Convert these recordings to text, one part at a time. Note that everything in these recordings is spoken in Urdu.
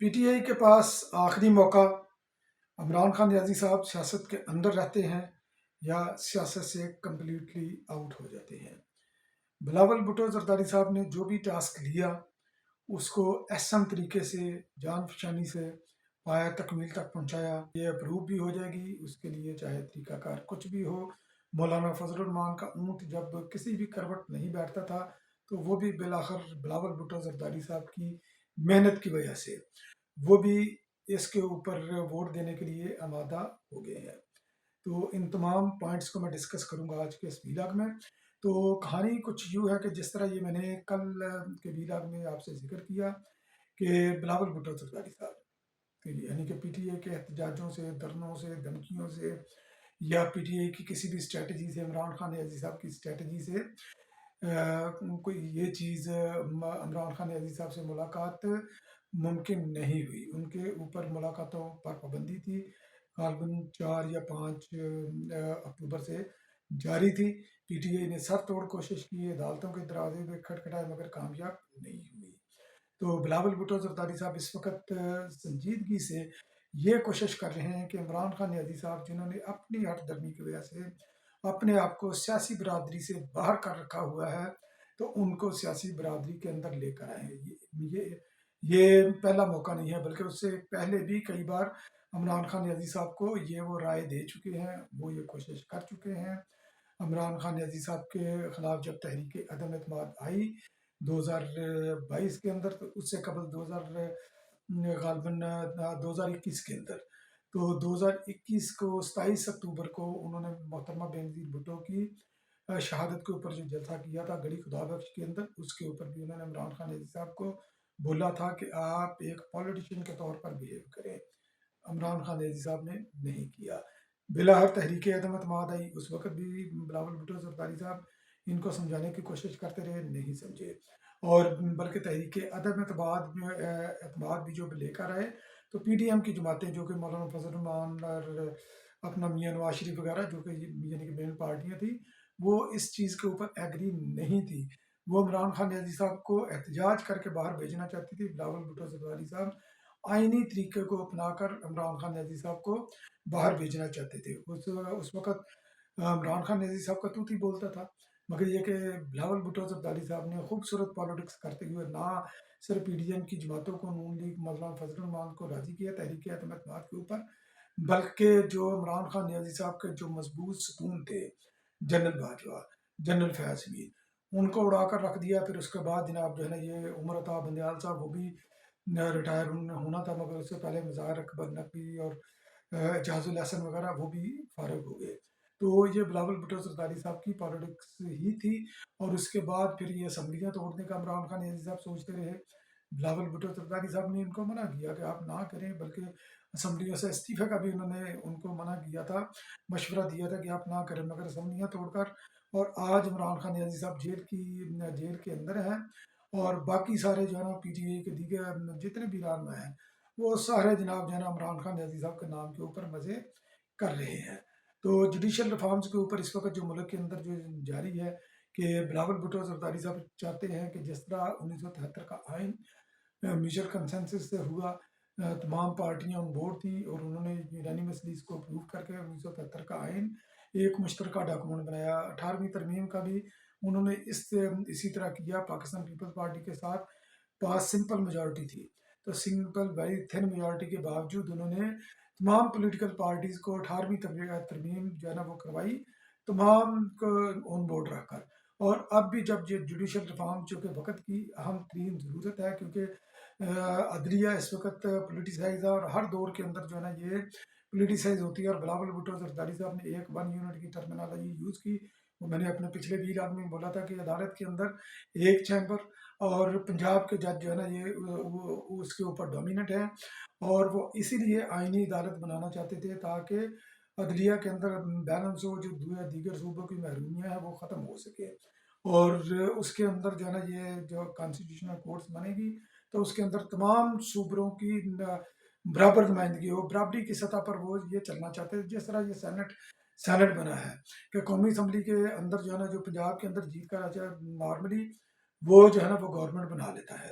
پی ٹی آئی کے پاس آخری موقع، عمران خان نیازی صاحب سیاست کے اندر رہتے ہیں یا سیاست سے کمپلیٹلی آؤٹ ہو جاتے ہیں۔ بلاول بھٹو زرداری صاحب نے جو بھی ٹاسک لیا اس کو احسن طریقے سے، جان فشانی سے پایا تکمیل تک پہنچایا۔ یہ اپروو بھی ہو جائے گی اس کے لیے، چاہے طریقہ کار کچھ بھی ہو۔ مولانا فضل الرحمان کا اونٹ جب کسی بھی کروٹ نہیں بیٹھتا تھا تو وہ بھی بالآخر بلاول بھٹو زرداری صاحب کی محنت کی وجہ سے وہ بھی اس کے اوپر ووٹ دینے کے لیے آمادہ ہو گئے ہیں۔ تو ان تمام پوائنٹس کو میں ڈسکس کروں گا آج کے اس ویلاگ میں۔ تو کہانی کچھ یوں ہے کہ جس طرح یہ میں نے کل کے ویلاگ میں آپ سے ذکر کیا کہ بلاول بھٹو زرداری صاحب، یعنی کہ پی ٹی اے کے احتجاجوں سے، دھرنوں سے، دھمکیوں سے، یا پی ٹی اے کی کسی بھی اسٹریٹجی سے، عمران خان نیازی صاحب کی اسٹریٹجی سے کوئی یہ چیز عمران خان نیازی صاحب سے ملاقات ممکن نہیں ہوئی۔ ان کے اوپر ملاقاتوں پر پابندی تھی، غالباً 4 یا 5 اکتوبر سے جاری تھی۔ پی ٹی آئی نے سر توڑ کوشش کی، عدالتوں کے دروازے پہ کھٹکھٹائے مگر کامیاب نہیں ہوئی۔ تو بلاول بھٹو زرداری صاحب اس وقت سنجیدگی سے یہ کوشش کر رہے ہیں کہ عمران خان نیازی صاحب، جنہوں نے اپنی ہٹ درمی کی وجہ سے اپنے آپ کو سیاسی برادری سے باہر کر رکھا ہوا ہے، تو ان کو سیاسی برادری کے اندر لے کر آئے۔ یہ پہلا موقع نہیں ہے، بلکہ اس سے پہلے بھی کئی بار عمران خان نیازی صاحب کو وہ رائے دے چکے ہیں، وہ یہ کوشش کر چکے ہیں۔ عمران خان نیازی صاحب کے خلاف جب تحریک عدم اعتماد آئی 2022 کے اندر، تو اس سے قبل غالباً 2021 کے اندر، تو 2021 کو 27 اکتوبر کو انہوں نے محترمہ بینظیر بھٹو کی شہادت کے اوپر جو جلسہ کیا تھا گڑی خدا بخش کے اندر، اس کے اوپر بھی انہوں نے عمران خان نیازی صاحب کو بولا تھا کہ آپ ایک پولیٹیشین کے طور پر بہیو کریں۔ عمران خان نیازی صاحب نے نہیں کیا۔ بلاخر تحریک عدم اعتماد آئی، اس وقت بھی بلاول بھٹو زرداری صاحب ان کو سمجھانے کی کوشش کرتے رہے، نہیں سمجھے، اور بلکہ تحریک عدم اعتماد بھی جو لے کر آئے، تو پی ڈی ایم کی جماعتیں جو کہ مولانا فضل الرحمان اور اپنا میاں نواز شریف وغیرہ، جو کہ یعنی کہ مین پارٹیاں تھیں، وہ اس چیز کے اوپر ایگری نہیں تھی۔ وہ عمران خان نیازی صاحب کو احتجاج کر کے باہر بھیجنا چاہتی تھی۔ بلاول بھٹو زرداری صاحب آئینی طریقے کو اپنا کر عمران خان نیازی صاحب کو باہر بھیجنا چاہتے تھے۔ اس وقت عمران خان نیازی صاحب کا توتی بولتا تھا، مگر یہ کہ بلاول بھٹو زرداری صاحب نے خوبصورت پالیٹکس کرتے ہوئے نہ صرف پی ڈی ایم کی جماعتوں کو، نون لیگ، مولانا فضل الرحمان کو راضی کیا تحریک عدم اعتماد کے اوپر، بلکہ جو عمران خان نیازی صاحب کے جو مضبوط ستون تھے، جنرل باجوہ، جنرل فیاض حمید، ان کو اڑا کر رکھ دیا۔ پھر اس کے بعد جناب جو ہے نا یہ عمر عطا بندیال صاحب، وہ بھی ریٹائر ہونا تھا، مگر اس سے پہلے مظاہر اکبر نقوی اور اعجاز الاحسن وغیرہ وہ بھی فارغ ہو گئے۔ تو یہ بلاول بھٹو زرداری صاحب کی پالیٹکس ہی تھی، اور اس کے بعد پھر یہ اسمبلیاں توڑنے کا عمران خان نیازی صاحب سوچتے رہے۔ بلاول بھٹو زرداری صاحب نے ان کو منع کیا کہ آپ نہ کریں، بلکہ اسمبلیوں سے استعفے کا بھی انہوں نے ان کو منع کیا تھا، مشورہ دیا تھا کہ آپ نہ کریں، مگر اسمبلیاں توڑ کر، اور آج عمران خان نیازی صاحب جیل کے اندر ہیں، اور باقی سارے جو ہے نا پی ٹی اے کے دیگر جتنے بھی رہنما ہیں وہ سارے جناب جو ہے نا عمران خان نیازی صاحب کے نام کے اوپر مزے کر رہے ہیں۔ تو جوڈیشل ریفارمز کے اوپر اس وقت جو ملک کے اندر جو جاری ہے کہ بلاول بھٹو زرداری صاحب چاہتے ہیں کہ جس طرح 1973 کا آئین میوچل کنسنسس سے ہوا، تمام پارٹیاں آن بورڈ تھیں اور انہوں نے یونانیمسلی اس کو اپروو کر کے 1973 کا آئین ایک مشترکہ ڈاکومنٹ بنایا۔ 18ویں ترمیم کا بھی انہوں نے اسی طرح کیا۔ پاکستان پیپلز پارٹی کے ساتھ پاس سمپل میجورٹی تھی، تو سمپل ویری تھن میجورٹی کے باوجود انہوں نے تمام پولیٹیکل پارٹیز کو 18ویں ترمیم جو ہے نا وہ کروائی، تمام کو آن بورڈ رکھ کر۔ اور اب بھی جب جوڈیشل ریفارم چونکہ وقت کی اہم ترین ضرورت ہے، کیونکہ عدلیہ اس وقت پولیٹیسائز ہے، اور ہر دور کے اندر جو ہے نا یہ پولیٹیسائز ہوتی ہے، اور بلاول بھٹو زرداری صاحب نے ایک ون یونٹ کی ٹرمینالوجی یوز کی۔ وہ میں نے اپنے پچھلے ویلاگ میں بولا تھا کہ عدالت کے اندر ایک چیمبر، اور پنجاب کے جج جو ہے نا وہ اس کے اوپر ڈومیننٹ ہے، اور وہ اسی لیے آئینی عدالت بنانا چاہتے تھے تاکہ عدلیہ کے اندر بیلنس ہو، جو دیگر صوبوں کی محرومیاں ہیں وہ ختم ہو سکے، اور اس کے اندر جو ہے نا یہ جو کانسٹیٹیوشنل کورٹس بنے گی تو اس کے اندر تمام صوبوں کی برابر نمائندگی ہو، برابری کی سطح پر وہ یہ چلنا چاہتے ہیں، جس طرح یہ سینٹ بنا ہے کہ قومی اسمبلی کے اندر جو ہے نا جو پنجاب کے اندر جیت کر آ جائے نارملی وہ جو ہے نا وہ گورنمنٹ بنا لیتا ہے۔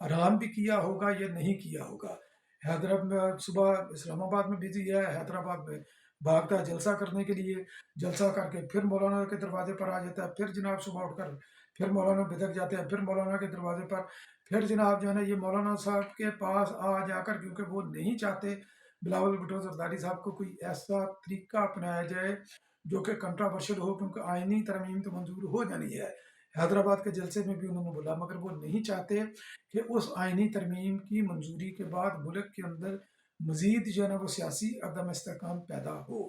آرام بھی کیا ہوگا یا نہیں کیا ہوگا. حیدرآباد میں صبح اسلام آباد میں بزی ہے، حیدرآباد میں بھاگتا ہے جلسہ کرنے کے لیے، جلسہ کر کے پھر مولانا کے دروازے پر آ جاتا ہے، پھر جناب صبح اٹھ کر پھر مولانا بدک جاتے ہیں، پھر مولانا کے دروازے پر پھر جناب جو ہے نا یہ مولانا صاحب کے پاس آ جا کر، کیونکہ وہ نہیں چاہتے بلاول بھٹو زرداری صاحب کو کوئی ایسا طریقہ اپنایا جائے جو کہ کنٹراورشل ہو، کیونکہ آئینی ترمیم تو منظور ہو جانی ہے. حیدرآباد کے جلسے میں بھی انہوں نے بولا، مگر وہ نہیں چاہتے کہ اس آئینی ترمیم کی منظوری کے بعد ملک کے اندر مزید جو ہے نا وہ سیاسی عدم استحکام پیدا ہو.